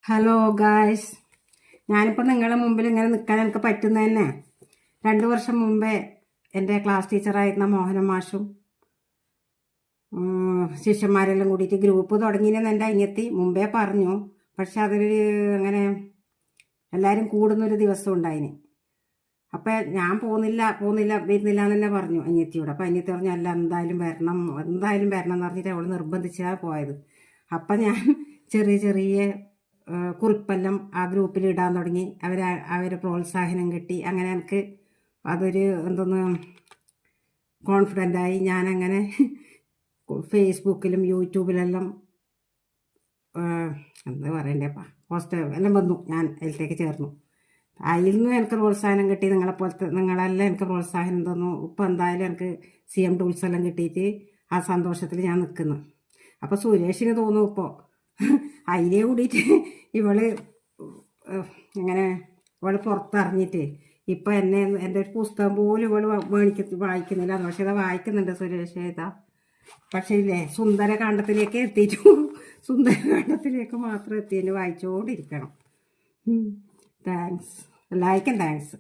Hello guys, ഞാനിപ്പോൾ നിങ്ങളുടെ മുമ്പിൽ ഇങ്ങനെ നിൽക്കാൻ എനിക്ക് പറ്റുന്നത് തന്നെ 2 വർഷം മുമ്പേ എൻ്റെ ക്ലാസ് ടീച്ചറായിരുന്ന മോഹന മാഷും ശിഷ്യന്മാരെല്ലാം കൂടിയിട്ട് ഗ്രൂപ്പ് തുടങ്ങിയെന്ന് എൻ്റെ അനിയത്തി മുമ്പേ പറഞ്ഞു. പക്ഷെ അതൊരു അങ്ങനെ എല്ലാവരും കൂടുന്നൊരു ദിവസം ഉണ്ടായിന്. അപ്പം ഞാൻ പോകുന്നില്ല വരുന്നില്ല എന്ന് തന്നെ പറഞ്ഞു അനിയത്തിയോട്. അപ്പം അനിയത്തി പറഞ്ഞു അല്ല എന്തായാലും വരണം എന്ന് പറഞ്ഞിട്ട് അവൾ നിർബന്ധിച്ചാണ് പോയത്. അപ്പം ഞാൻ ചെറിയ ചെറിയ കുറിപ്പെല്ലാം ആ ഗ്രൂപ്പിൽ ഇടാൻ തുടങ്ങി. അവരെ പ്രോത്സാഹനം കിട്ടി. അങ്ങനെ എനിക്ക് അതൊരു എന്തോന്ന് കോൺഫിഡൻ്റായി. ഞാനങ്ങനെ ഫേസ്ബുക്കിലും യൂട്യൂബിലെല്ലാം എന്താ പറയണ്ടേപ്പാ പോസ്റ്റ് എല്ലാം വന്നു. ഞാൻ അതിലേക്ക് ചേർന്നു. അതിൽ നിന്നും എനിക്ക് പ്രോത്സാഹനം കിട്ടി. നിങ്ങളെല്ലാം എനിക്ക് പ്രോത്സാഹനം തന്നു. ഇപ്പം എന്തായാലും എനിക്ക് CM ടൂൾസ് എല്ലാം കിട്ടിയിട്ട് ആ സന്തോഷത്തിൽ ഞാൻ നിൽക്കുന്നു. അപ്പോൾ സുരേഷിന് തോന്നും ഇപ്പോൾ അതിലേ കൂടിയിട്ട് ഇവള് പുറത്തിറങ്ങിയിട്ട് ഇപ്പം എൻ്റെ ഒരു പുസ്തകം പോലും വായിക്കുന്നില്ല. പക്ഷേ ഇതാ വായിക്കുന്നുണ്ട് സുരേഷ് ഇതാ. പക്ഷേ ഇല്ലേ സുന്ദരകാണ്ഡത്തിലേക്ക് എത്തിയിട്ടു. സുന്ദരകാണ്ഡത്തിലേക്ക് മാത്രം എത്തിയതിന് വായിച്ചുകൊണ്ടിരിക്കണം. താങ്ക്സ്, എല്ലാവർക്കും താങ്ക്സ്.